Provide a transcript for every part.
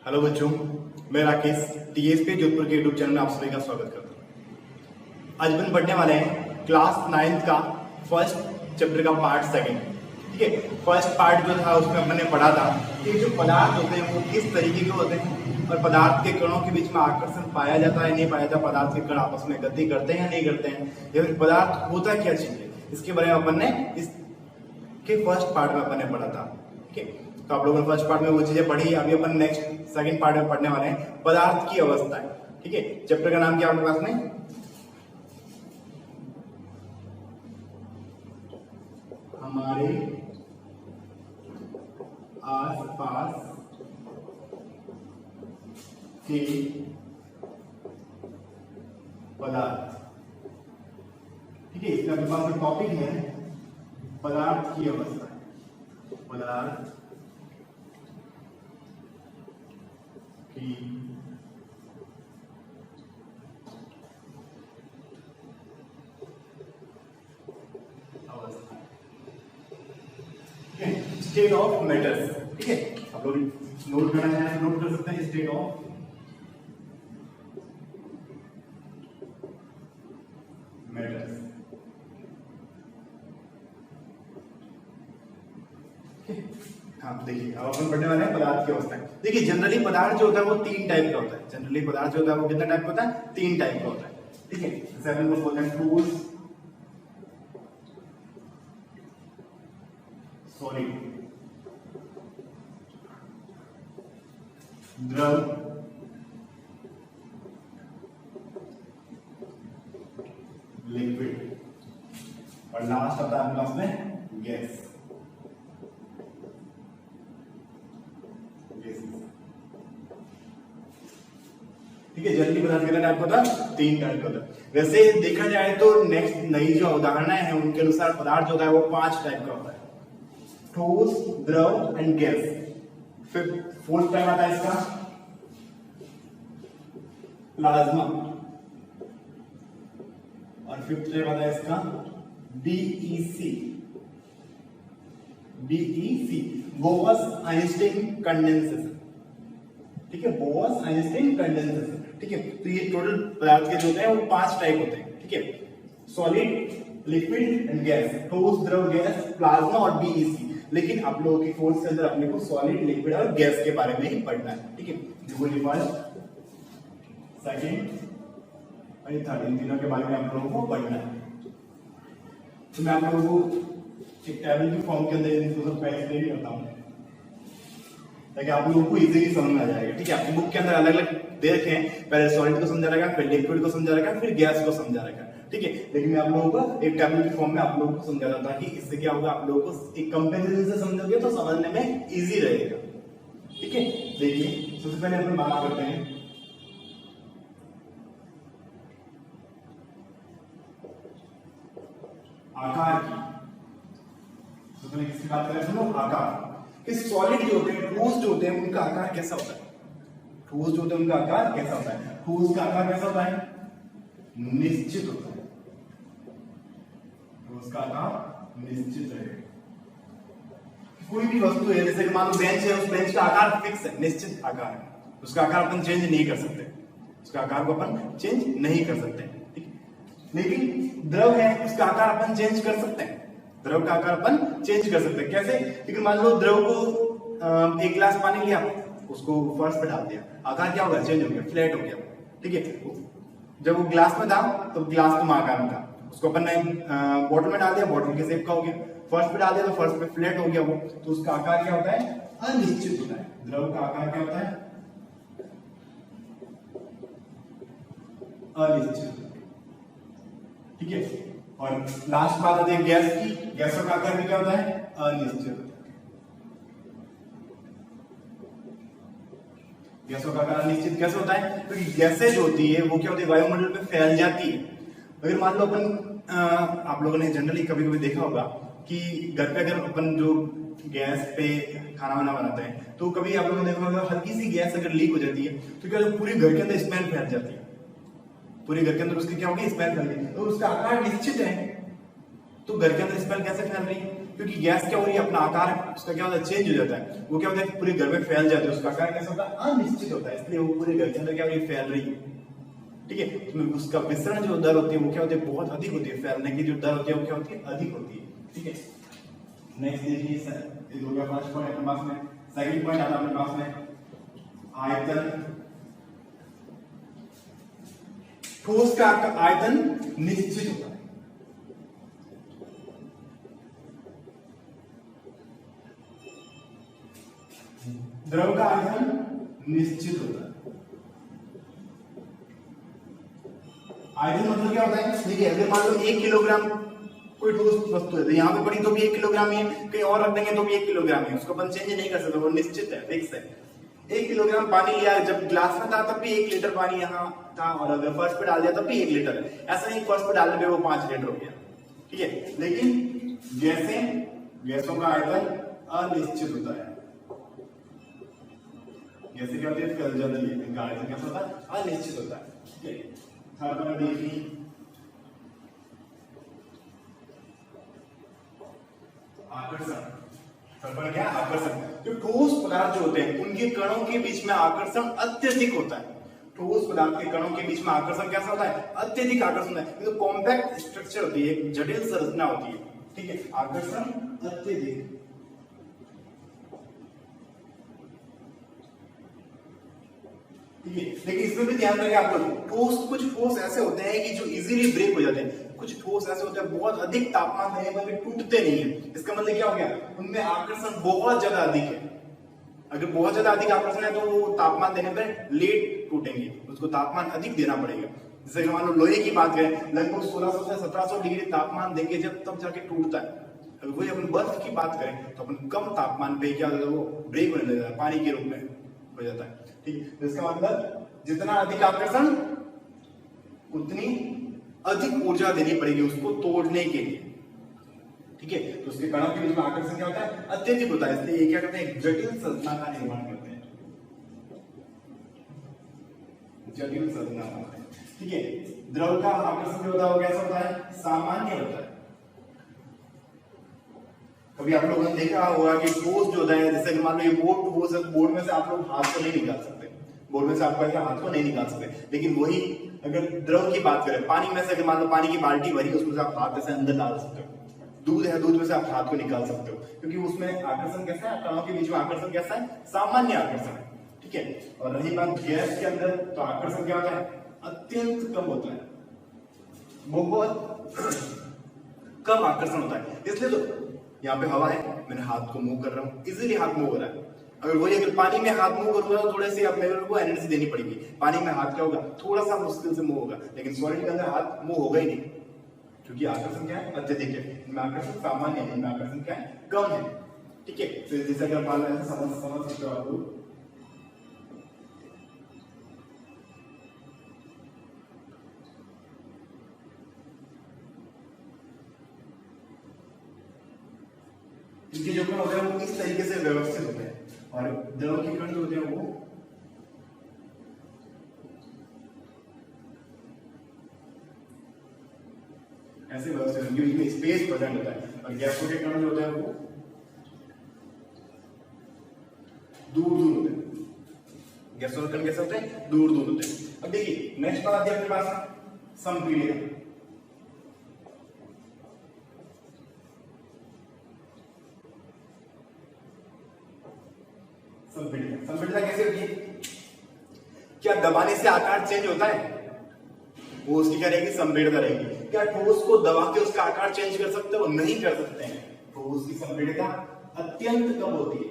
Hello बच्चों, मैं Rakesh TSP Jodhpur के यूट्यूब चैनल में आप सभी का स्वागत करता हूँ। आज अपन पढ़ने वाले हैं क्लास 9th का फर्स्ट चैप्टर का पार्ट सेकंड। ठीक है, फर्स्ट पार्ट जो था उसमें अपन ने पढ़ा था कि जो पदार्थ होते हैं वो किस तरीके के होते हैं और पदार्थ के कणों के बीच में आकर्षण पाया जाता है नहीं पाया जाता, पदार्थ के कण आपस में गति करते हैं या नहीं करते हैं, या फिर पदार्थ होता क्या चीज है, इसके बारे में अपन ने इसके फर्स्ट पार्ट में अपन ने पढ़ा था। ठीक है, तो आप लोगों ने फर्स्ट पार्ट में वो चीजें पढ़ी। अभी अपन नेक्स्ट सेकंड पार्ट में पढ़ने वाले हैं पदार्थ की अवस्थाएं। ठीक है, चैप्टर का नाम क्या आपके पास में? हमारे आसपास के पदार्थ। ठीक है, इसका अपने पास टॉपिक है पदार्थ की अवस्था। पदार्थ की अवस्था, स्टेट ऑफ मैटर्स। ठीक है, आप लोग नोट करना चाहें तो नोट कर सकते हैं स्टेट ऑफ मैटर्स। हाँ, देखिए अब अपन पढ़ने वाले हैं पदार्थ की अवस्था। देखिए जनरली पदार्थ जो होता है वो तीन टाइप का होता है। जनरली पदार्थ जो होता है वो कितना टाइप का होता है? तीन टाइप का होता है। ठीक है, जैसे अपन को बोलते हैं ठोस, सॉलिड, द्रव, लिक्विड, और लास्ट आता है अपने में गैस। ठीक है, जनरली पदार्थ कितना टाइप का होता है? तीन टाइप का होता है। वैसे देखा जाए तो नेक्स्ट नई जो उदाहरण है उनके अनुसार पदार्थ जो होता है वो 5 टाइप का होता है: ठोस, द्रव एंड गैस। फिर फोर्थ टाइप आता है इसका प्लाज्मा, और फिफ्थ टाइप आता है इसका BEC. BEC Bose Einstein condensation. ठीक है, बोस आइंस्टीन कंडेंसेशन। ठीक है, तो ये टोटल पदार्थ के जो होते हैं वो 5 टाइप होते हैं। ठीक है, सॉलिड, लिक्विड एंड गैस, ठोस, द्रव, गैस, प्लाज्मा और बीईसी। लेकिन आप लोगों की कोर्स के अंदर अपने को सॉलिड, लिक्विड और गैस के बारे में ही पढ़ना है। ठीक है, फर्स्ट, सेकंड और थर्ड, इन तीनों के बारे में आप लोगों को पढ़ना है। तो मैं आप लोगों को एक टेबल की फॉर्म के अंदर इनको सब एक्सप्लेन करता हूँ ताकि आप लोगों को इजीली समझ में आ जाएगा। ठीक है, आपकी बुक के अंदर अलग अलग दे रखे हैं, पहले सॉलिड को समझा रखा है, फिर लिक्विड को समझा रखा है, फिर गैस को समझा रखा है। ठीक है, लेकिन मैं आप लोगों को एक टेबल की फॉर्म में आप लोगों को समझा रहा था कि इससे क्या होगा, आप लोगों को एक कंपैरिजन से समझोगे तो समझने में इजी रहेगा। ठीक है, देखिए सबसे पहले अपन बात करते हैं आकार की। सबसे पहले किसकी बात करें? सुनो, आकार। कि सॉलिड जो होते हैं, ठोस जो होते हैं, उनका आकार कैसा होता है? ठोस जो होते हैं उनका आकार कैसा होता है? ठोस का आकार कैसा होता है? निश्चित होता है। ठोस का आकार निश्चित है। कोई भी वस्तु है, जैसे कि मान लो बेंच है, उस बेंच का आकार फिक्स है, निश्चित आकार है, उसका आकार अपन चेंज नहीं कर सकते, उसका आकार को अपन चेंज नहीं कर सकते। ठीक है, लेकिन द्रव है, उसका आकार अपन चेंज कर सकते हैं। द्रव का आकार अपन चेंज कर सकते हैं। कैसे? लेकिन मान लो द्रव को एक गिलास पानी लिया, उसको फर्श पे डाल दिया, आकार क्या होगा? चेंज हो गया, फ्लैट हो गया। ठीक है, जब वो गिलास में था तो गिलास तुम आकार में था, उसको अपन ने बॉटल में डाल दिया, बॉटल के शेप का हो गया। फर्श पे डाल दिया तो फर्श पे फ्लैट हो गया वो, तो उसका आकार क्या होता है? अनिश्चित होता है। द्रव का आकार क्या होता है? अनिश्चित। ठीक है, और लास्ट बात आती है गैस की। गैसों का आकार भी क्या होता है? अनिश्चित। गैसों का आकार अनिश्चित कैसे होता है? क्योंकि तो गैसें जो होती है वो क्या होती है? वायुमंडल में फैल जाती है। अगर मान लो अपन आप लोगों ने जनरली कभी कभी देखा होगा कि घर पे अगर अपन जो गैस पे खाना वाना बनाते हैं तो कभी आप लोगों ने देखा होगा हल्की सी गैस अगर लीक हो जाती है तो क्या पूरी घर के अंदर स्मेल फैल जाती है। पूरे घर के अंदर उसकी क्या होगी? स्मेल फैल गई। तो उसका आकार निश्चित है, तो घर के अंदर स्मेल कैसे फैल रही है? क्योंकि गैस क्या हो रही है, अपना आकार उसका क्या होता है, चेंज हो जाता है। वो क्या होता है, पूरे घर में फैल जाते हैं, उसका आकार कैसा होता है, अनिश्चित होता है, इसलिए वो पूरे घर के अंदर क्या हो रही है, फैल रही है। ठीक है, तो उसका विसरण जो दर होती है वो क्या होती है, बहुत अधिक होती है, फैलने की जो दर होती है वो क्या होती है, अधिक होती है। ठीक है, नेक्स्ट देखिए सर, ये हो गया फर्स्ट पॉइंट अपने पास में। सेकंड पॉइंट आता है अपने पास में आयतन। ठोस का आयतन निश्चित होता है। द्रव का आयतन निश्चित होता है। आयतन मतलब क्या होता है, देखिए अगर मान लो 1 किलोग्राम कोई ठोस वस्तु है, तो यहाँ पे पड़ी तो भी 1 किलोग्राम ही है, कहीं और रख देंगे तो भी 1 किलोग्राम है, उसको अपन चेंज नहीं कर सकते, वो निश्चित है, फिक्स है। 1 किलोग्राम पानी लिया, जब ग्लास में था तब भी 1 लीटर पानी यहाँ था, और अगर फर्श पे डाल दिया तब भी 1 लीटर है। ऐसा नहीं फर्श पे डालने पे वो 5 लीटर हो गया। ठीक है, लेकिन गैसों का आयतन अनिश्चित होता है। गैसें क्या होती है, फैल जाती है, इनका आयतन कैसा होता है, अनिश्चित होता है। ठीक है, थर्ड पॉइंट देखिए आकर्षण। क्या आकर्षण, जो ठोस पदार्थ जो होते हैं उनके कणों के बीच में आकर्षण अत्यधिक होता है। ठोस पदार्थ के कणों के बीच में आकर्षण कैसा होता है, अत्यधिक आकर्षण है। ये तो कॉम्पैक्ट स्ट्रक्चर होती है, एक जटिल संरचना होती है। ठीक है, आकर्षण अत्यधिक। ठीक है, लेकिन इसमें भी ध्यान रखें आप लोग, कुछ ठोस ऐसे होते हैं कि जो इजीली ब्रेक हो जाते हैं, कुछ ठोस ऐसे होते हैं बहुत अधिक तापमान देने पर भी टूटते नहीं है। इसका मतलब क्या हो गया, उनमें आकर्षण बहुत ज्यादा अधिक है। अगर बहुत ज्यादा अधिक आकर्षण है तो वो तापमान देने पर लेट टूटेंगे, उसको तापमान अधिक देना पड़ेगा। जैसे मान लो लोहे की बात करें, लगभग 1600 से 1700 डिग्री तापमान देंगे जब तब जाके टूटता है। अगर वही अपन बर्फ की बात करें तो अपन कम तापमान पे क्या होता है, वो ब्रेक होने लगता है, पानी के रूप में हो जाता है। ठीक है, तो इसका मतलब जितना अधिक आकर्षण उतनी अधिक ऊर्जा देनी पड़ेगी उसको तोड़ने के लिए। ठीक है, तो उसके कणों के बीच में आकर्षण क्या होता है, अत्यधिक होता है, इसलिए ये क्या करते हैं, जटिल संरचना का निर्माण करते हैं, जटिल संरचना। ठीक है, द्रव का आकर्षण जो होता है वो कैसा होता है, सामान्य होता है। कभी आप लोगों ने देखा होगा कि ठोस जो होता है, जैसे मान लो ये बोर्ड ठोस है, बोर्ड में से आप लोग हाथ को नहीं निकाल सकते, बोर्ड में से आपका क्या हाथ को नहीं निकाल सकते। लेकिन वही अगर द्रव की बात करें, पानी में से अगर मान लो पानी की बाल्टी भरी, उसमें से आप हाथ ऐसे अंदर डाल सकते हो। दूध है, दूध में से आप हाथ को निकाल सकते हो, क्योंकि उसमें आकर्षण कैसा है, कणों के बीच में आकर्षण कैसा है, सामान्य आकर्षण है। ठीक है, और रही बात गैस के अंदर, तो आकर्षण क्या होता है, अत्यंत कम होता है, बहुत कम आकर्षण होता है। इसलिए तो यहाँ पे हवा है, मैंने हाथ को मूव कर रहा हूँ, इजीली हाथ मूव हो रहा है। अगर पानी में हाथ मूव करूंगा तो थोड़े से अब मेरे को एनर्जी देनी पड़ेगी। पानी में हाथ क्या होगा, थोड़ा सा मुश्किल से मूव होगा, लेकिन सॉलिड के अंदर हाथ मूव होगा ही नहीं, क्योंकि आकर्षण क्या है, अत्यधिक है। इनमें आकर्षण सामान्य है, इनमें आकर्षण क्या है, कम है। ठीक है, तो जैसा कि आप समझ सकते हो आप लोग। इनके जो कण होते हैं वो इस तरीके से व्यवस्थित होते हैं, और द्रव के कण जो होते हैं वो ऐसे व्यवस्थित होते हैं, क्योंकि स्पेस प्रेजेंट होता है। और गैसों के कण जो होते हैं वो दूर दूर होते हैं। गैसों के कण कैसे होते हैं, दूर दूर होते हैं। अब देखिए नेक्स्ट बात आती है अपने पास संपीड़न। संपीड़िता कैसे होती है, क्या दबाने से आकार चेंज होता है, वो उसकी क्या रहेगी, संपीड़िता रहेगी। क्या ठोस को दबा के उसका आकार चेंज कर सकते हो, नहीं कर सकते हैं। ठोस की संपीड़िता अत्यंत कम होती है।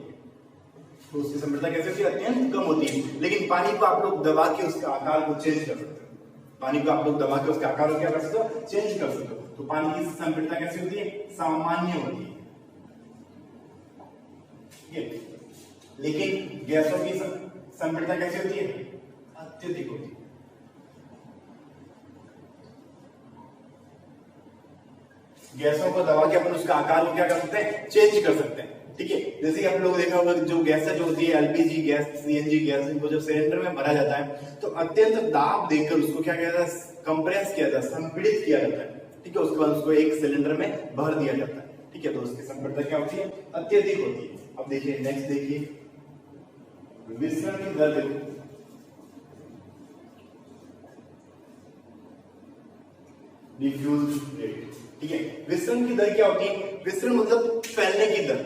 ठोस की संपीड़िता कैसे होती है, अत्यंत कम होती है। लेकिन पानी को आप लोग दबा के उसका आकार को चेंज कर सकते हो, पानी को आप लोग दबा के उसका आकार को क्या कर सकते हो, चेंज कर सकते हो। तो पानी की संपीड़िता कैसी होती है, सामान्य होती है। लेकिन गैसों की संपीड़िता कैसी होती है, अत्यधिक होती है। गैसों को दबा के अपन उसका आकार को क्या कर सकते हैं, चेंज कर सकते हैं। ठीक है, जैसे कि आप लोग देखा होगा जो गैस जो होती है, एलपीजी गैस, सीएनजी गैस, इनको जब सिलेंडर में भरा जाता है तो अत्यंत दाब देकर उसको क्या किया जाता है, कंप्रेस किया जाता है, संपीड़ित किया जाता है। ठीक है, उसके बाद उसको एक सिलेंडर में भर दिया जाता है। ठीक ठीक है, तो उसकी संप्रदा क्या होती है, अत्यधिक होती है। अब देखिए नेक्स्ट देखिए, विसरण की दर देखो, डिफ्यूज रेट, ठीक है। विसरण की दर क्या होती है, विसरण मतलब फैलने की दर,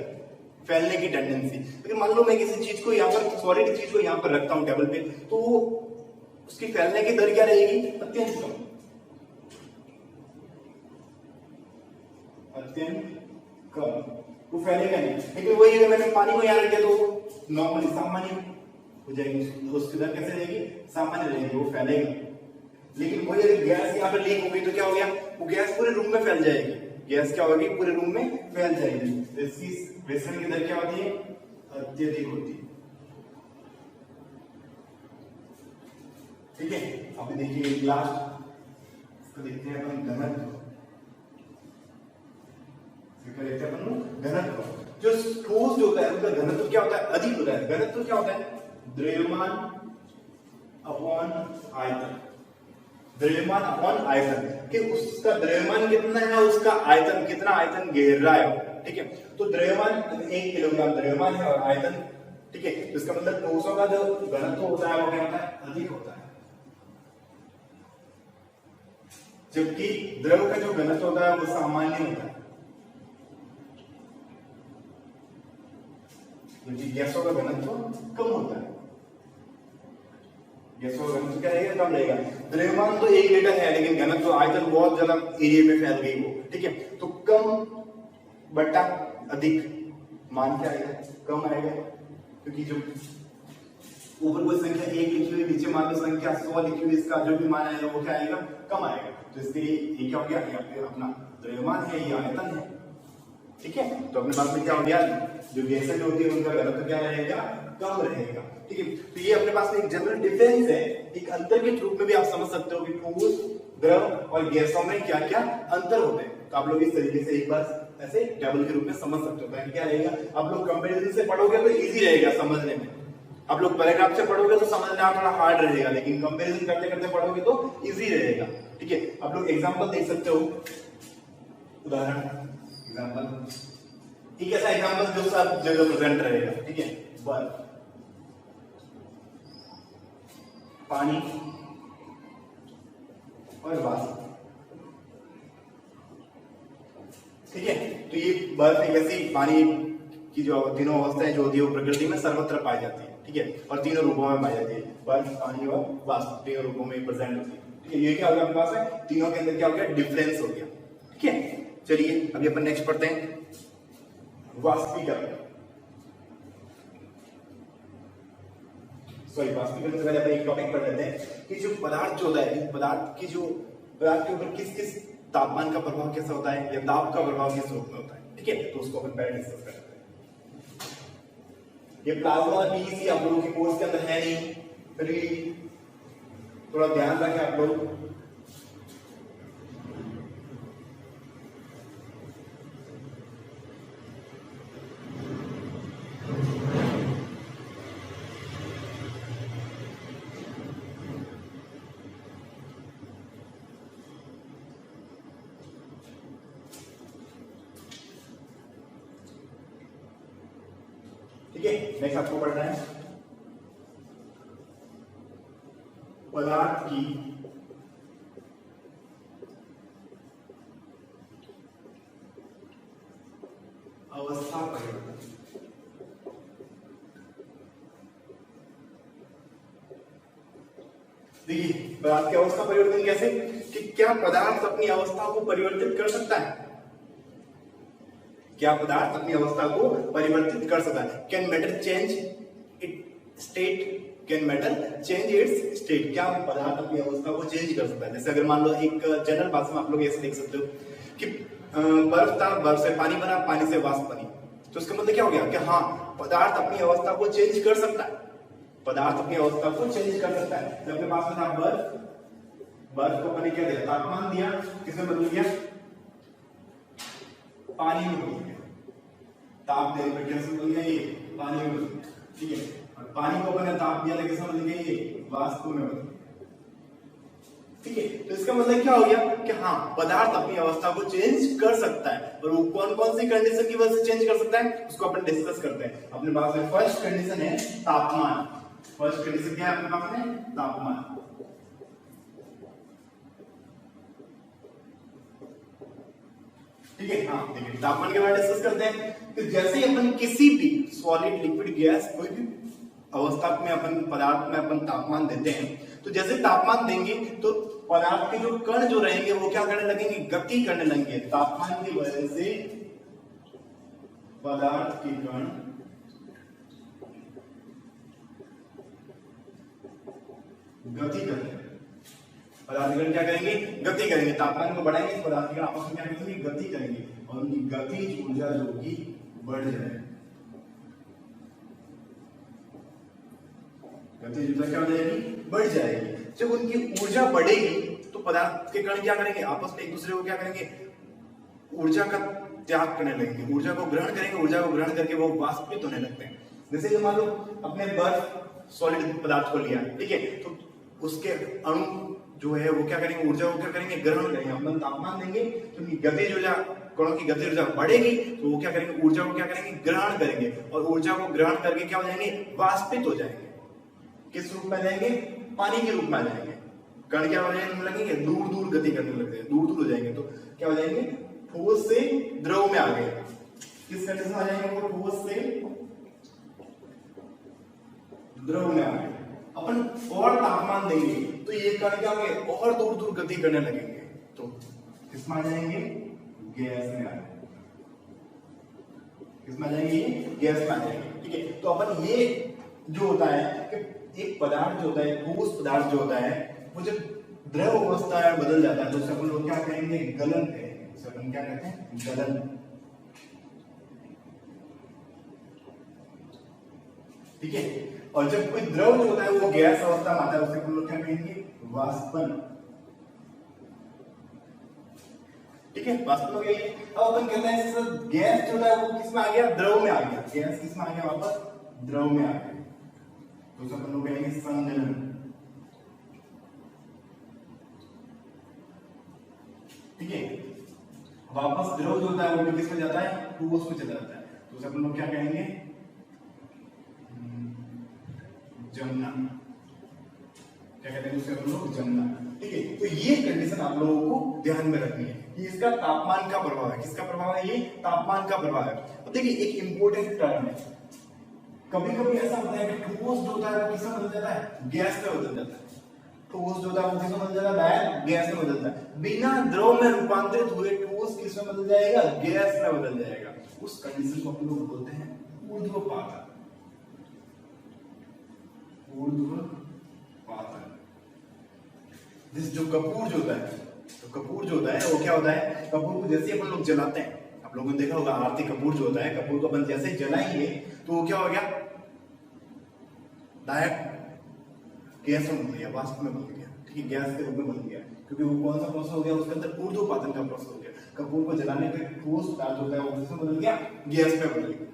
फैलने की टेंडेंसी। लेकिन मान लो मैं किसी चीज को यहाँ पर, सॉलिड चीज को यहाँ पर रखता हूँ टेबल पे, तो उसकी फैलने की दर क्या रहेगी, अत्यंत कम, अत्यंत कम, वो फैलेगा नहीं। लेकिन वही अगर मैंने पानी को यहाँ रख दिया तो नॉर्मली सामान्य हो जाएगी, तो उसकी दर कैसे रहेगी, सामान्य रहेगी, वो फैलेगा। लेकिन वही अगर गैस यहाँ पर लीक हो गई तो क्या हो गया, वो गैस पूरे रूम में फैल जाएगी, गैस क्या होगी, पूरे रूम में फैल जाएगी। तो इसकी विसरण की दर क्या होती है, अत्यधिक होती है, ठीक है। अब देखिए लास्ट, इसको देखते हैं अपन घनत्व, देखते हैं अपन घनत्व। जो ठोस जो होता है उसका घनत्व क्या होता है, अधिक होता है। घनत्व क्या होता है, द्रव्यमान अपॉन आयतन, द्रव्यमान अपॉन आयतन, कि उसका द्रव्यमान कितना है, उसका आयतन कितना, आयतन घेर रहा है, ठीक है। तो द्रव्यमान 1 किलोग्राम द्रव्यमान है और आयतन, ठीक है, तो इसका मतलब ठोसों का जो घनत्व होता है वो क्या होता है, अधिक होता है, जबकि द्रव का जो घनत्व होता है वो सामान्य होता है, क्योंकि गैसों का घनत्व कम होता है, गैसों का घनत्व क्या रहेगा, कम रहेगा। द्रव्यमान तो 1 लीटर है, लेकिन घनत्व आयतन बहुत ज्यादा एरिया में फैल गई वो, ठीक है, तो कम बटा अधिक, मान क्या आएगा, कम आएगा, क्योंकि जो ऊपर कोई संख्या 1 लिखी हुई, नीचे मान लो संख्या 100 लिखी हुई, इसका जो भी मान आएगा वो क्या आएगा, कम आएगा। तो इसके लिए ये क्या हो गया, ये अपना द्रव्यमान है, ये आयतन है, ठीक है। तो अपने पास में क्या हो गया, जो गैसें जो होती है उनका घनत्व क्या रहेगा, कम रहेगा, ठीक है। तो ये अपने पास में एक जनरल डिफरेंस है, एक अंतर के रूप में भी आप समझ सकते हो कि ठोस, द्रव और गैसों में क्या क्या अंतर होते हैं। तो आप लोग इस तरीके से एक बार ऐसे टेबल के रूप में समझ सकते हो, ताकि क्या रहेगा, आप लोग कंपैरिजन से पढ़ोगे तो इजी रहेगा समझने में। आप लोग पैराग्राफ से पढ़ोगे तो समझना थोड़ा हार्ड रहेगा, लेकिन कंपैरिजन करते करते पढ़ोगे तो इजी रहेगा, ठीक है। आप लोग एग्जांपल देख सकते हो, उदाहरण एग्जांपल, एक ऐसा एग्जांपल जो सब जगह प्रेजेंट रहेगा, ठीक है। बर्फ, पानी और वाष्प, ठीक है। तो ये बर्फ एक ऐसी, पानी की जो तीनों अवस्थाएं जो होती है वो प्रकृति में सर्वत्र पाई जाती है, ठीक है, और तीनों रूपों में पाई जाती है, बर्फ, पानी और वाष्प, तीनों रूपों में प्रेजेंट होती है, ठीक है। ये क्या हो गया अपने पास है, तीनों के अंदर क्या हो गया, डिफरेंस हो गया, ठीक है। चलिए अभी अपन नेक्स्ट पढ़ते हैं, वाष्पीकरण। वाष्पीकरण से पहले अपन एक टॉपिक पढ़ लेते हैं कि जो पदार्थ जो होता है, पदार्थ के ऊपर किस किस तापमान का प्रभाव कैसा होता है, या दाब का प्रभाव किस रूप में होता है, ठीक है। तो उसको अपन पहले डिस्कस करते हैं। ये प्लाज्मा और पीईसी आप लोगों के कोर्स के अंदर है नहीं, फिर भी थोड़ा ध्यान रखें आप लोग। ठीक है, नेक्स्ट आपको पढ़ना है पदार्थ की अवस्था परिवर्तन। देखिए पदार्थ की अवस्था परिवर्तन कैसे, कि क्या पदार्थ अपनी अवस्था को परिवर्तित कर सकता है, क्या पदार्थ अपनी अवस्था को परिवर्तित कर सकता है, can matter change it state, can matter change it's state, क्या पदार्थ अपनी अवस्था को चेंज कर सकता है। जैसे अगर मान लो एक जनरल भाषा में आप लोग ऐसे देख सकते हो कि बर्फ था, बर्फ से पानी बना, पानी से वाष्प बनी, तो इसका मतलब क्या हो गया कि हाँ पदार्थ अपनी अवस्था को चेंज कर सकता है, पदार्थ अपनी अवस्था को चेंज कर सकता है। जब अपने पास में था बर्फ, बर्फ को मैंने क्या दिया, तापमान दिया, किसमें बदल गया, पानी में बदल गया, ताप देने पर कैसे बदल गया, ये पानी में बदल गया, ठीक है। और पानी को मैंने ताप दिया, किसमें बदल गया, ये वाष्प में बदल गया, ठीक है। तो इसका मतलब क्या हो गया कि हाँ पदार्थ अपनी अवस्था को चेंज कर सकता है, और वो कौन कौन सी कंडीशन की वजह से चेंज कर सकता है उसको अपन डिस्कस करते हैं अपने पास में। फर्स्ट कंडीशन है तापमान। फर्स्ट कंडीशन क्या है अपने पास में? तापमान। ठीक है। हाँ देखिए तापमान के बारे में डिस्कस करते हैं। तो जैसे ही अपन किसी भी सॉलिड लिक्विड गैस कोई भी अवस्था में अपन पदार्थ में अपन तापमान देते हैं, तो जैसे तापमान देंगे तो पदार्थ के जो कण जो रहेंगे वो क्या करने लगेंगे? गति करने लगेंगे। तापमान की वजह से पदार्थ के कण गति करेंगे। पदार्थ के कण क्या करेंगे? गति करेंगे। तापमान को बढ़ाएंगे, पदार्थ के कण आपस में क्या करेंगे? गति करेंगे, और उनकी गतिज ऊर्जा जो कि बढ़ जाएगी। गतिज ऊर्जा क्या हो जाएगी? बढ़ जाएगी। जब उनकी ऊर्जा बढ़ेगी तो पदार्थ के कण क्या करेंगे? आपस में एक दूसरे को क्या करेंगे? ऊर्जा का त्याग करने लगेंगे, ऊर्जा को ग्रहण करेंगे। ऊर्जा को ग्रहण करके वो वाष्पित होने लगते हैं। जैसे मान लो अपने बर्फ सॉलिड पदार्थ को लिया, ठीक है, तो उसके अणु जो है वो क्या करेंगे? ऊर्जा को क्या करेंगे? ग्रहण करेंगे। अपन तापमान देंगे तो उनकी गतिज ऊर्जा, कणों की गतिज ऊर्जा बढ़ेगी, तो वो क्या करेंगे? ऊर्जा को क्या करेंगे? ग्रहण करेंगे, और ऊर्जा को ग्रहण करके क्या हो जाएंगे? वाष्पित हो जाएंगे। किस रूप में जाएंगे? पानी के रूप में आ जाएंगे। कण क्या हो जाएंगे? लगेंगे दूर दूर गति करने लगते हैं, दूर दूर हो जाएंगे, तो क्या हो जाएंगे? ठोस से द्रव में आ गए। किस कंडीशन में आ जाएंगे वो? ठोस से द्रव में आ गए। अपन और तापमान देंगे तो ये कण क्या होंगे? और दूर दूर गति करने लगेंगे, तो किसमें आ जाएंगे? गैस में आ जाएंगे। किसमें आ जाएंगे? गैस में आ जाएंगे। ठीक है। तो अपन ये जो होता है कि एक पदार्थ जो होता है, ठोस पदार्थ जो होता है, वो जब द्रव अवस्था में बदल जाता है तो उसे अपन लोग क्या कहेंगे? गलन कहेंगे। उसे अपन क्या कहते हैं? गलन। ठीक है। और जब कोई द्रव जो होता है वो गैस अवस्था में आता है उसे अपन लोग क्या कहेंगे? वाष्पन। ठीक है, वाष्पन हो गया ये। अब अपन कहते हैं सर गैस जो है वो किसमें आ गया? द्रव में आ गया। गैस किसमें आ गया? वापस द्रव में आ गया, तो उसे अपन लोग कहेंगे संघनन। ठीक है। वापस द्रव जो होता है वो किसमें जाता है? ठोस में चला जाता है, तो उसे अपन लोग क्या कहेंगे? जमना। क्या कहते हैं उसे? अपन लोग जमना। ठीक है। तो ये कंडीशन आप लोगों को ध्यान में रखनी है कि इसका तापमान का प्रभाव है। किसका प्रभाव है? ये तापमान का प्रभाव है। अब देखिए एक इंपॉर्टेंट टर्म है, कभी कभी ऐसा होता है कि ठोस जो होता है वो किसमें बदल जाता है? गैस में बदल जाता है। ठोस जो होता है वो किसमें बदल जाता है? गैस में बदलता है। बिना द्रव में रूपांतरित हुए ठोस किसमें बदल जाएगा? गैस में बदल जाएगा। उस कंडीशन को हम लोग बोलते हैं ऊर्ध्वपातन। ऊर्ध्वपातन। जिस जो कपूर जो होता है, तो कपूर जो होता है वो क्या होता है? कपूर को जैसे अपन लोग जलाते हैं, आप लोगों ने देखा होगा आरती कपूर जो होता है, कपूर को अपन जैसे जलाएंगे तो वो क्या हो गया? डायरेक्ट गैस में बदल गया, वाष्प में बदल गया। ठीक है, गैस के रूप में बदल गया, क्योंकि वो कौन सा प्रोसेस हो गया? उसके अंदर ऊर्ध्वपातन का प्रोसेस हो गया। कपूर को जलाने पे ठोस पदार्थ होता है वो किसमें बदल गया? गैस में बदल गया।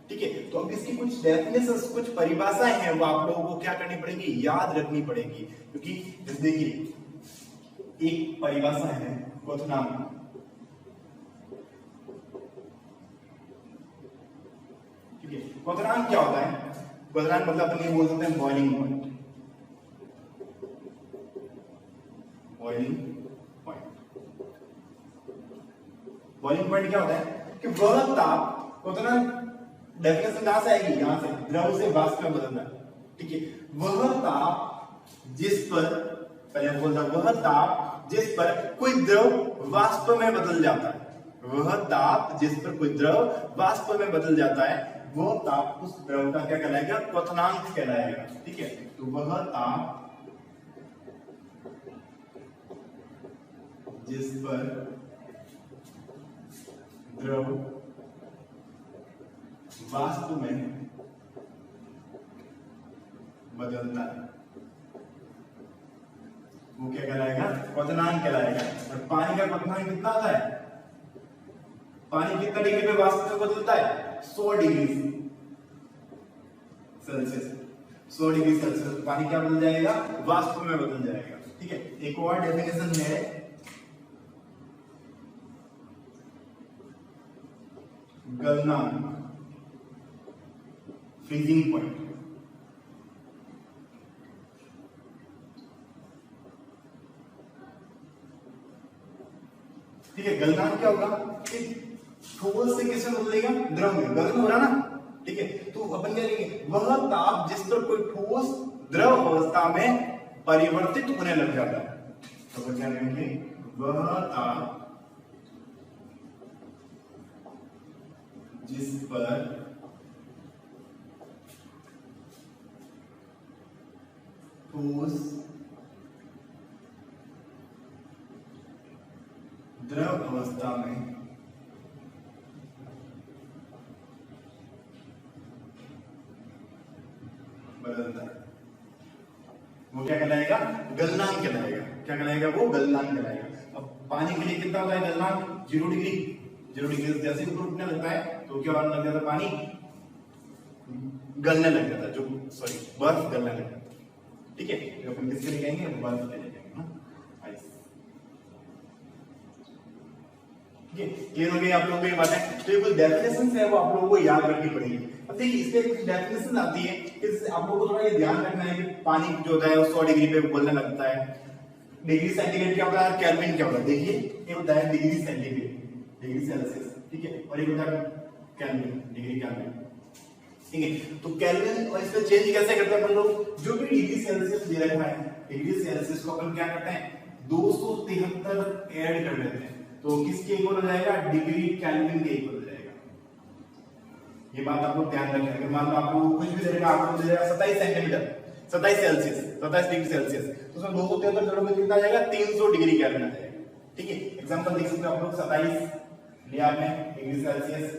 ठीक है। तो अब इसकी कुछ डेफिनेशंस, कुछ परिभाषाएं हैं, वो आप लोगों को क्या करनी पड़ेगी? याद रखनी पड़ेगी। क्योंकि देखिए एक परिभाषा है क्वथनांक। ठीक है। क्वथनांक क्या होता है? क्वथनांक मतलब अपन ये बोल सकते हैं boiling point. Boiling point. Boiling point क्या होता है कि वह ताप, क्वथनांक डेफिनेशन कहां से आएगी? यहां से, द्रव से वाष्प में बदलना। ठीक है। वह ताप जिस पर, पहले बोलता वह ताप जिस पर कोई द्रव वाष्प में बदल जाता है। वह ताप जिस पर कोई द्रव वाष्प में बदल जाता है, वो ताप उस द्रव का क्या कहलाएगा? क्वथनांक कहलाएगा। ठीक है। तो वह ताप जिस पर द्रव वाष्प में बदलता है वो क्या कहलाएगा? क्वथनांक कहलाएगा। और पानी का क्वथनांक कितना होता है? पानी कितना डिग्री पे वाष्प में बदलता है? 100 डिग्री सेल्सियस। 100 डिग्री सेल्सियस पानी क्या बदल जाएगा? वाष्प में बदल जाएगा। ठीक ठीक है, एक और डेफिनेशन है गलनांक, फ्रीजिंग पॉइंट। ठीक है, गलनांक क्या होगा कि ठोस से किसमें बदलेगा, द्रव में, गलन हो रहा ना। ठीक है, तो अपन क्या लेंगे, वह ताप जिस पर कोई ठोस द्रव अवस्था में परिवर्तित होने लग जाता है, तो अपन क्या लेंगे, वह ताप जिस पर ठोस द्रव अवस्था में बदलता है, वो क्या कहलाएगा, गलनांक कहलाएगा। क्या कहलाएगा, वो गलनांक कहलाएगा। अब पानी के लिए कितना होता है गलनांक, 0 डिग्री। 0 डिग्री से जैसे ऊपर उठने लगता है तो क्या होने लग जाता है, पानी गलने लग जाता है, जो सॉरी बर्फ गलने लग जाता है। ठीक है, तो अपन किसके लिए कहेंगे, बर्फ के लिए कहेंगे ना, आइस। ठीक है, क्लियर हो गई आप लोगों को ये बातें। तो ये कुछ डेफिनेशन है वो आप लोगों को याद रखनी पड़ेगी। अब देखिए इसके कुछ डेफिनेशन आती है, इस आप लोगों को थोड़ा ये ध्यान रखना है कि पानी जो होता है वो 100 डिग्री पे उबलने लगता है। डिग्री सेंटीग्रेड क्या होता है, केल्विन क्या होता है, देखिए ये होता है डिग्री सेंटीग्रेड, डिग्री सेल्सियस। ठीक है, और ये होता है केल्विन, डिग्री केल्विन। ठीक है, तो केल्विन और इसमें चेंज कैसे करते हैं अपन लोग, जो भी डिग्री सेल्सियस दे रखा है, डिग्री सेल्सियस को अपन क्या करते हैं 273 ऐड कर देते हैं, तो किसके इक्वल हो जाएगा, डिग्री केल्विन के इक्वल हो जाएगा। ये बात आप लोग ध्यान रखें। अगर मान लो आपको कुछ भी देगा, आपको दे देगा 27 सेंटीमीटर, 27 सेल्सियस, 27 डिग्री सेल्सियस, तो उसमें 273 जोड़ोगे कितना आ जाएगा, 300 डिग्री केल्विन आ जाएगा। ठीक है, एग्जांपल देख सकते हो आप लोग, 27 लिया आपने डिग्री सेल्सियस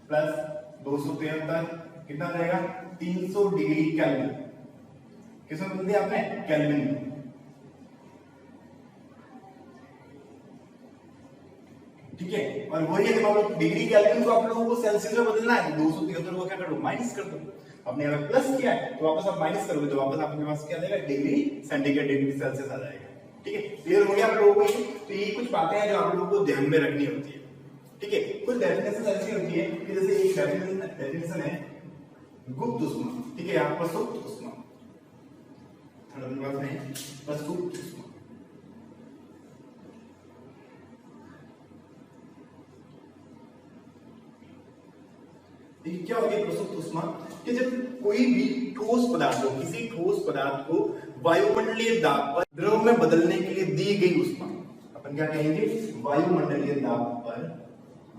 प्लस 273 कितना आ जाएगा, 300 डिग्री केल्विन। किसमें बदल दिया आपने, केल्विन में। ठीक है, और वही है मान लो डिग्री केल्विन को आप लोगों को सेल्सियस में बदलना है, तो 273 को क्या कर दो, माइनस कर दो। आपने अगर प्लस किया है तो वापस आप माइनस करोगे तो वापस आपके पास क्या आएगा, डिग्री सेंटीग्रेड, डिग्री सेल्सियस आ जाएगा। ठीक है, क्लियर हो गया आप लोगों को। तो ये कुछ बातें हैं जो आप लोगों को ध्यान में रखनी होती है। ठीक है, कुछ डेफिनेशन ऐसी होती है कि जैसे एक डेफिनेशन है गुप्त ऊष्मा। ठीक है, यहाँ प्रसुप्त ऊष्मा, थर्ड बात नहीं, प्रसुप्त ऊष्मा। क्या होती है प्रसुप्त ऊष्मा, कि जब कोई भी ठोस पदार्थ हो, किसी ठोस पदार्थ को वायुमंडलीय दाब पर द्रव में बदलने के लिए दी गई ऊष्मा, अपन क्या कहेंगे, वायुमंडलीय दाब पर,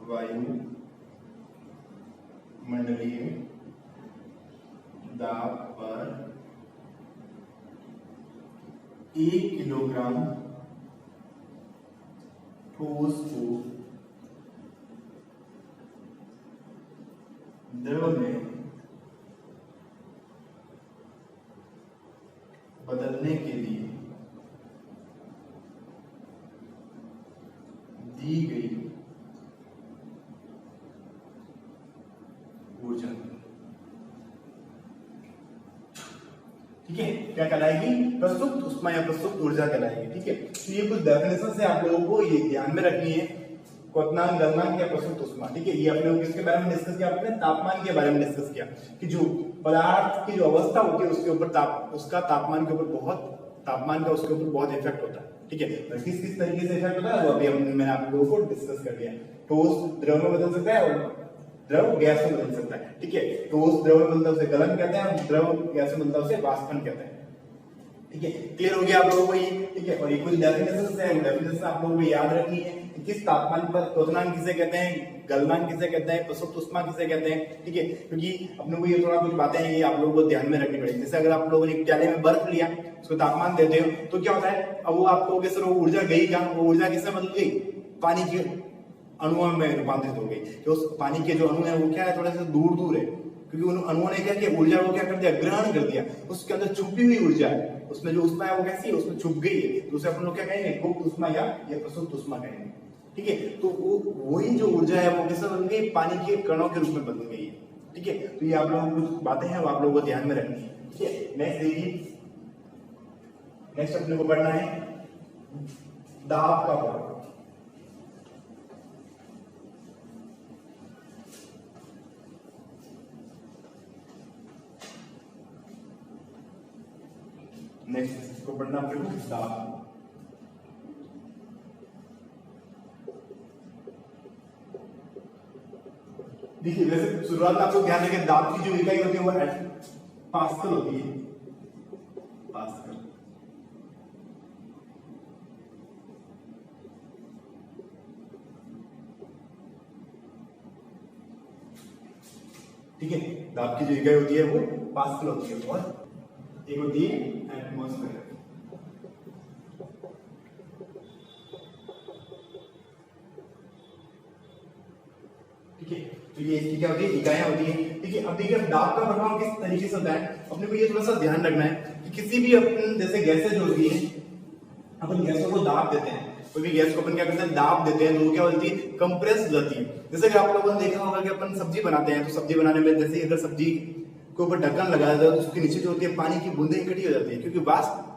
वायुमंडलीय दाब पर 1 किलोग्राम ठोस को द्रव में बदलने के लिए दी गई ऊर्जा। ठीक है, क्या कहलाएगी, प्रसुप्त ऊष्मा या प्रसुप्त ऊर्जा कहलाएगी। ठीक है, तो ये कुछ डेफिनेशन से आप लोगों को ये ध्यान में रखनी है, क्वथनांक, गलनांक या प्रसुप्त ऊष्मा। ठीक है, ये अपने लोग किसके बारे में डिस्कस किया, अपने तापमान के बारे में डिस्कस किया कि जो पदार्थ की जो अवस्था होती है उसके ऊपर उसका तापमान के ऊपर बहुत, तापमान का उसके ऊपर बहुत इफेक्ट होता है। ठीक है, किस किस तरीके से इफेक्ट होता है वो अभी मैंने आप लोगों को डिस्कस कर दिया। ठोस द्रव में बदल सकता है और द्रव गैस में बदल सकता है। ठीक है, ठोस द्रव में बदलता है उसे गलन कहते हैं, और द्रव गैस में बदलता है उसे वाष्पन कहते हैं। ठीक है, क्लियर हो गया आप लोगों को ये। ठीक है, और ये कुछ डेफिनेशन है, डेफिनेशन आप लोगों को याद रखनी है, किस तापमान पर क्वथनांक किसे कहते हैं, गलनांक किसे कहते हैं, प्रसुप्त ऊष्मा किसे कहते हैं। ठीक है, क्योंकि अपने को ये थोड़ा कुछ बातें हैं ये आप लोगों को ध्यान में रखनी पड़ेगी। जैसे अगर आप लोगों ने एक प्याले में बर्फ लिया, उसको तापमान देते हो तो क्या होता है, अब वो आप लोगों के सर वो ऊर्जा गई क्या, वो ऊर्जा किससे बदल गई, पानी के अणुओं में रूपांतरित हो गई। तो उस पानी के जो अणु है वो क्या है, थोड़ा सा दूर दूर है, क्योंकि उन अणुओं ने क्या किया, ऊर्जा को क्या कर दिया, ग्रहण कर दिया। उसके अंदर छुपी हुई ऊर्जा है, उसमें जो ऊष्मा है वो कैसी है, उसमें छुप गई है, तो उसे अपन लोग क्या कहेंगे, गुप्त ऊष्मा या प्रसुप्त ऊष्मा कहेंगे। ठीक है, तो वही जो ऊर्जा है वो किससे बदल गई, पानी के कणों के रूप में बदल गई है। ठीक है, तो ये आप लोगों को कुछ बातें हैं वो आप लोगों को ध्यान में रखनी है। ठीक है, नेक्स्ट देखिए, नेक्स्ट अपने को पढ़ना है दाब का प्रभाव। नेक्स्ट इसको पढ़ना अपने को दाब। देखिए वैसे शुरुआत में आपको ध्यान रखें दाब की जो इकाई होती है वो पास्कल होती है, पास्कल। ठीक है, दाब की जो इकाई होती है वो पास्कल होती है और एक होती है एटमॉस्फेयर। ठीक है, तो ये इसकी क्या होती है, इकाइयां होती है। ठीक है, अब देखिए दाब का प्रभाव किस तरीके से होता है, अपने को ये थोड़ा सा ध्यान रखना है कि किसी भी अपन जैसे गैसें जो होती है, अपन गैसों को दाब देते हैं, कोई भी गैस को अपन क्या करते हैं, दाब देते हैं, तो वो क्या होती है, कंप्रेस हो जाती है। जैसे कि आप लोगों ने देखा होगा कि अपन सब्जी बनाते हैं, तो सब्जी बनाने में जैसे अगर सब्जी के ऊपर ढक्कन लगाया जाए तो उसके नीचे जो होती है पानी की बूंदें इकट्ठी हो जाती है, क्योंकि वाष्प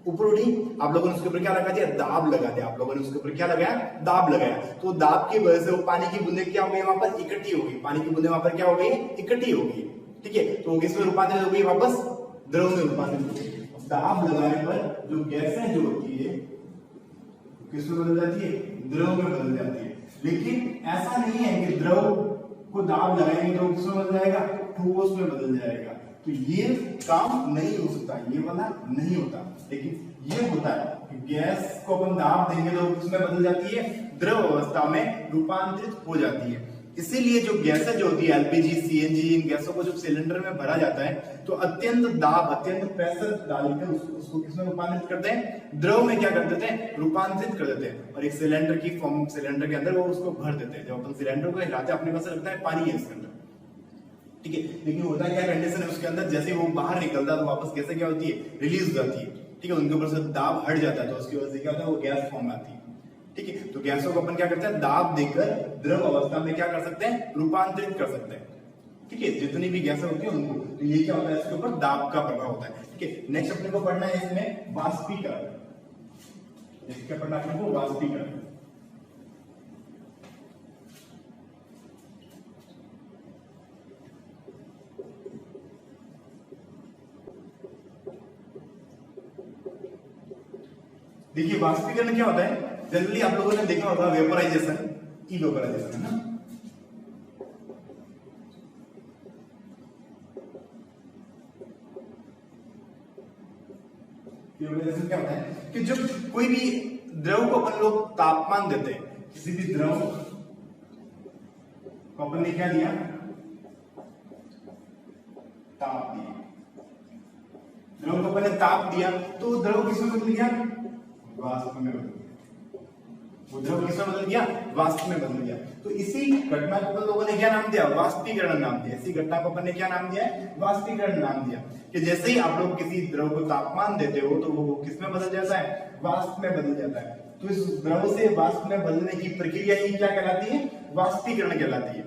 ऊपर उठी, आप लोगों ने उसके ऊपर क्या लगा दिया, दाब लगा दिया। आप लोगों ने उसके ऊपर क्या लगाया, दाब लगाया, तो दाब की वजह से वो पानी की बूंदें क्या हो गई, वहां पर इकट्ठी हो गई, पानी की बूंदें वहां पर क्या हो गई, इकट्ठी हो गई। ठीक है, तो किसमें रूपांतरित हो गई, वापस द्रव में रूपांतरित हो गई। दाब लगाने पर जो गैसें जो होती है किसमें बदल जाती है, द्रव में बदल जाती है। लेकिन ऐसा नहीं है कि द्रव को दाब लगाएंगे तो किसमें बदल जाएगा, ठोस में बदल जाएगा। तो ये काम नहीं हो सकता, ये वाला नहीं होता। लेकिन ये होता है कि गैस को अपन दाब देंगे तो किसमें बदल जाती है, द्रव अवस्था में रूपांतरित हो जाती है। इसीलिए जो गैसें जो होती है एलपीजी, सीएनजी, इन गैसों को जब सिलेंडर में भरा जाता है तो अत्यंत दाब, अत्यंत प्रेशर डालकर उसको किसमें रूपांतरित करते हैं, द्रव में क्या कर देते हैं, रूपांतरित कर देते हैं। और एक सिलेंडर की फॉर्म, सिलेंडर के अंदर वो उसको भर देते हैं। जब अपन सिलेंडर को हिलाते हैं अपने पास लगता है पानी है इसके अंदर। ठीक है, लेकिन होता क्या कंडीशन है उसके अंदर, जैसे वो बाहर निकलता है तो वापस कैसे क्या होती है, रिलीज हो जाती है। ठीक है, उनके ऊपर से दाब हट जाता है तो उसकी वजह से क्या होता है, वो गैस फॉर्म आती है। ठीक है, तो गैसों को अपन क्या करते हैं, दाब देकर द्रव अवस्था में क्या कर सकते हैं, रूपांतरित कर सकते हैं। ठीक है, जितनी भी गैसें होती है उनको, तो ये क्या होता है, इसके ऊपर दाब का प्रभाव होता है। ठीक है, नेक्स्ट अपने को पढ़ना है इसमें वाष्पीकरण। इसका पढ़ना अपने को वाष्पीकरण। देखिए वाष्पीकरण क्या होता है, जनरली आप लोगों ने देखा होगा वेपोराइजेशन, इवेपोराइजेशन, है ना। इवेपोराइजेशन क्या होता है कि जब कोई भी द्रव को अपन लोग तापमान देते हैं, किसी भी द्रव को अपन ने क्या दिया, ताप दिया, द्रव को अपन ने ताप दिया तो द्रव किसमें बदल गया, वाष्प में बदल गया। वो द्रव किसमें बदल गया, वाष्प में बदल गया। तो इसी घटना को अपन लोगों ने क्या नाम दिया, वाष्पीकरण नाम दिया। इसी घटना को अपन ने क्या नाम दिया है, वाष्पीकरण नाम दिया। कि जैसे ही आप लोग किसी द्रव को तापमान देते हो तो वो किसमें बदल जाता है, वाष्प में बदल जाता है। तो इस द्रव से वाष्प में बदलने की प्रक्रिया ही क्या कहलाती है, वाष्पीकरण कहलाती है।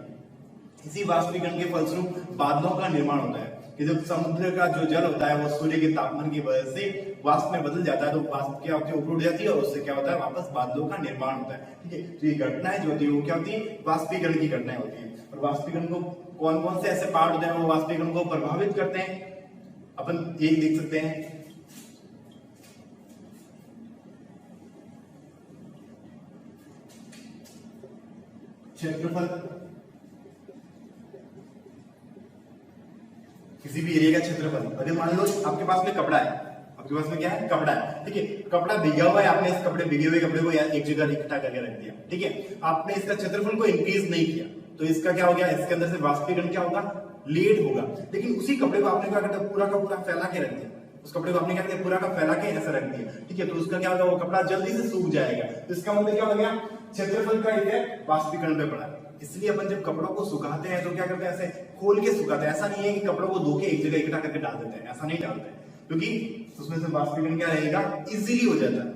इसी वाष्पीकरण के फलस्वरूप बादलों का निर्माण होता है कि जब समुद्र का जो जल होता है वो सूर्य के तापमान की वजह से वाष्प में बदल जाता है, तो वाष्प क्या होती है, ऊपर उठ जाती है और उससे क्या होता है, वापस बादलों का निर्माण होता है। ठीक है, तो ये घटनाएं जो होती है वो क्या होती है, वाष्पीकरण की घटनाएं होती है। और वाष्पीकरण को कौन कौन से ऐसे पार्ट होते हैं वो वाष्पीकरण को प्रभावित करते हैं, अपन एक देख सकते हैं। क्षेत्रफल, किसी भी एरिया का क्षेत्रफल। अगर मान लो आपके पास में कपड़ा है, आपके पास में क्या है, कपड़ा है। ठीक है, कपड़ा भीगा हुआ है, आपने इस कपड़े भीगे हुए कपड़े को एक जगह इकट्ठा करके रख दिया। ठीक है, आपने इसका क्षेत्रफल को इंक्रीज नहीं किया तो इसका क्या हो गया, इसके अंदर से वाष्पीकरण क्या होगा, लेट होगा। लेकिन उसी कपड़े को आपने क्या करता, पूरा का पूरा फैला के रख दिया, उस कपड़े को आपने क्या किया, पूरा का फैला के ऐसा रख दिया। ठीक है, तो उसका क्या होगा, वो कपड़ा जल्दी से सूख जाएगा। तो इसका मतलब क्या हो गया, क्षेत्रफल का इफेक्ट वाष्पीकरण पे पड़ा। इसलिए अपन जब कपड़ों को सुखाते हैं तो क्या करते हैं, ऐसे खोल के सुखाते हैं। ऐसा नहीं है कि कपड़ों को धो के एक जगह इकट्ठा करके डाल देते हैं, ऐसा नहीं डालते हैं, क्योंकि उसमें से वाष्पीकरण क्या रहेगा, इजीली हो जाता है।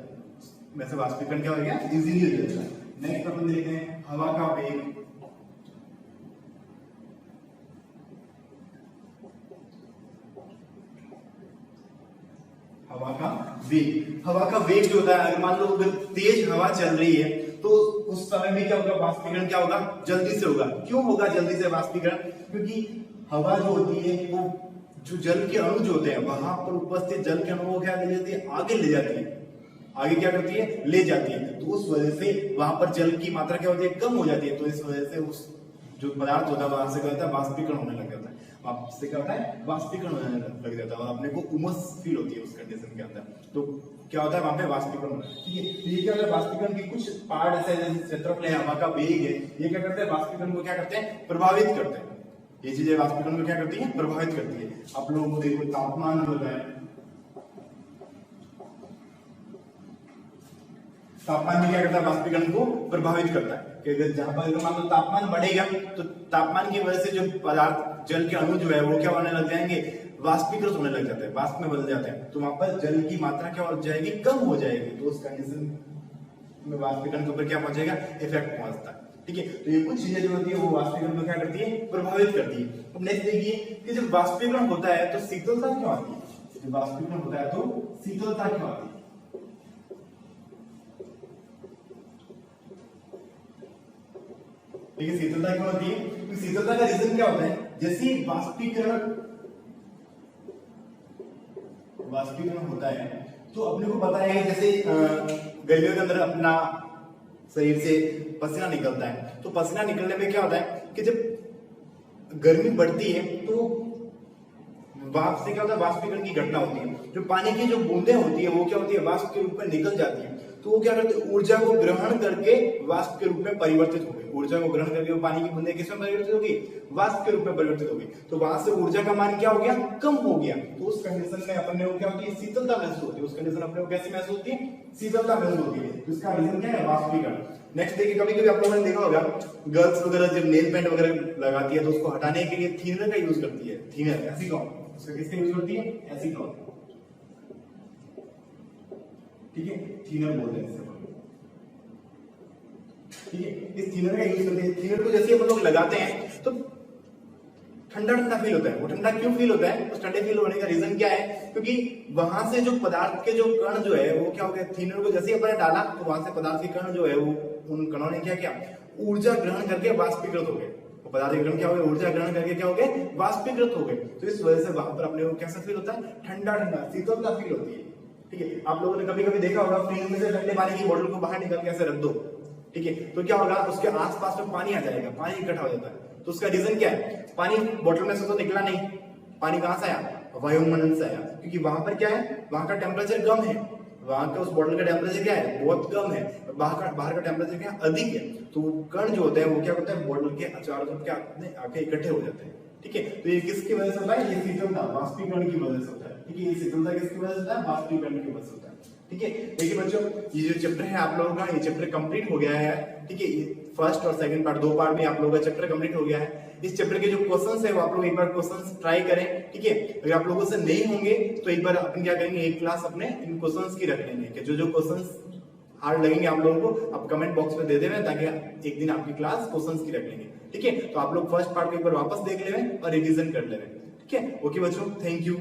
वैसे वाष्पीकरण क्या हो गया, इजीली हो जाता है। नेक्स्ट अपन देखते हैं हवा का वेग। हवा का वेग, हवा का वेग जो होता है, अगर मान लो अगर तेज हवा चल रही है तो उस समय में क्या होगा, वाष्पीकरण क्या होगा, जल्दी से होगा। क्यों होगा जल्दी से वाष्पीकरण? क्योंकि हवा जो होती है वो जो जल के अणु जो होते हैं वहां पर उपस्थित जल के अणु को क्या ले जाती है, आगे ले जाती है। आगे क्या करती है, ले जाती है। तो उस वजह से वहां पर जल की मात्रा क्या होती है, कम हो जाती है। तो इस वजह से उस जो पदार्थ होता है वहां से क्या होता है, वाष्पीकरण होने लग जाता है। वहां से क्या होता है, वाष्पीकरण होने लग जाता है और अपने को उमस फील होती है उस कंडीशन के अंदर। तो क्या होता है वहां पे वाष्पीकरण होता है। ठीक है, तो ये क्या होता है, वाष्पीकरण के कुछ पार्ट ऐसे जैसे क्षेत्रफल है, हवा का वेग है, ये क्या करते हैं, वाष्पीकरण को क्या करते हैं, प्रभावित करते हैं। ये चीजें वाष्पीकरण को क्या करती है, प्रभावित करती है। आप लोगों को देखो तापमान होता है, तापमान भी क्या करता है, वाष्पीकरण को प्रभावित करता है। कि अगर जहां पर मान लो तापमान बढ़ेगा तो तापमान की वजह से जो पदार्थ जल के अणु जो है वो क्या होने लग जाएंगे, वाष्पीकृत होने लग जाते हैं, वाष्प में बदल जाते हैं। तो वहां पर जल की मात्रा क्या हो जाएगी, कम हो जाएगी। तो उस कंडीशन में वाष्पीकरण के ऊपर क्या पहुंचेगा, इफेक्ट पहुंचता है। ठीक है, तो ये कुछ चीजें जो होती है वो वाष्पीकरण को क्या करती है, प्रभावित करती है। अब नेक्स्ट देखिए कि जब वाष्पीकरण होता है तो शीतलता क्यों आती है। जब वाष्पीकरण होता है तो शीतलता क्यों आती है। ठीक है, शीतलता क्यों होती है, क्योंकि शीतलता का रीजन क्या होता है, जैसे वाष्पीकरण होता है तो अपने को पता है जैसे गर्मियों के अंदर अपना शरीर से पसीना निकलता है। तो पसीना निकलने में क्या होता है कि जब गर्मी बढ़ती है तो वाष्प से क्या होता है, वाष्पीकरण की घटना होती है। जो पानी की जो बूंदें होती है वो क्या होती है, वाष्प के रूप में निकल जाती है। तो वो क्या करते हैं, ऊर्जा को ग्रहण करके वाष्प के रूप में परिवर्तित हो गई। ऊर्जा को ग्रहण करके वो पानी की बूंदें किसमें परिवर्तित होगी, वाष्प के रूप में परिवर्तित हो गई। तो वहां से ऊर्जा का मान क्या हो गया, कम हो गया। तो उस कंडीशन में अपने को क्या होती है, शीतलता महसूस होती है। उस कंडीशन अपने को कैसे महसूस होती है, शीतलता महसूस होती है। तो इसका रीजन क्या है, वाष्पीकरण। नेक्स्ट देखिए, कभी कभी आप लोगों ने देखा होगा गर्ल्स वगैरह जब नेल पेंट वगैरह लगाती है तो उसको हटाने के लिए थिनर का यूज करती है। थिनर, एसीटोन, उसका किसका यूज करती है, एसीटोन। ठीक है, थिनर बोलते हैं इससे। ठीक है, इस थिनर का यूज करते हैं। थिनर को जैसे हम लोग लगाते हैं तो ठंडा ठंडा फील होता है। वो ठंडा क्यों फील होता है, उस ठंडे फील होने का रीजन क्या है, क्योंकि वहां से जो पदार्थ के जो कण जो है वो क्या हो गया, थिनर को जैसे अपने डाला तो वहां से पदार्थ के कण जो है वो उन कणों ने क्या किया, ऊर्जा ग्रहण करके वाष्पीकृत हो गए। पदार्थ के कण क्या हो गए, ऊर्जा ग्रहण करके क्या हो गए, वाष्पीकृत हो गए। तो इस वजह से वहां पर अपने को कैसा फील होता है, ठंडा ठंडा शीतलता फील होती है। ठीक है, आप लोगों ने कभी कभी देखा होगा फ्रिज में से ठंडे पानी की बोतल को बाहर निकाल के ऐसे रख दो। ठीक है, तो क्या होगा, उसके आसपास में पानी आ जाएगा, पानी इकट्ठा हो जाता है। तो उसका रीजन क्या है, पानी बोतल में से तो निकला नहीं, पानी कहां से आया, वायुमंडल से आया। क्योंकि वहां पर क्या है, वहां का टेम्परेचर कम है, वहां का उस बोतल का टेम्परेचर क्या है, बहुत कम है। बाहर का टेम्परेचर क्या अधिक है। तो कण जो होते हैं वो क्या होता है, बोतल के चारों तरफ क्या आके इकट्ठे हो जाते हैं। ठीक है, तो ये किसकी वजह से होता है, ये शीतलता वाष्पीकरण की वजह से होता है। ठीक है, ये शीतलता किसकी वजह से होता है, वाष्पीकरण की वजह से होता है। ठीक है, देखिए बच्चों, ये जो चैप्टर है आप लोगों का, ये चैप्टर कंप्लीट हो गया है। ठीक है, फर्स्ट और सेकंड पार्ट, दो पार्ट में आप लोगों का चैप्टर कंप्लीट हो गया है। इस चैप्टर के जो क्वेश्चंस है वो आप लोग एक बार क्वेश्चंस ट्राई करें। ठीक है, अगर आप लोगों से नहीं होंगे तो एक बार अपन क्या करेंगे, एक क्लास अपने इन क्वेश्चंस की रख लेंगे कि जो जो क्वेश्चंस हार्ड लगेंगे आप लोगों को आप कमेंट बॉक्स में दे देवें, ताकि एक दिन आपकी क्लास क्वेश्चंस की रख लेंगे। ठीक है, तो आप लोग फर्स्ट पार्ट को एक बार वापस देख लेवें और रिवीजन कर लेवें। ठीक है, ओके बच्चों, थैंक यू।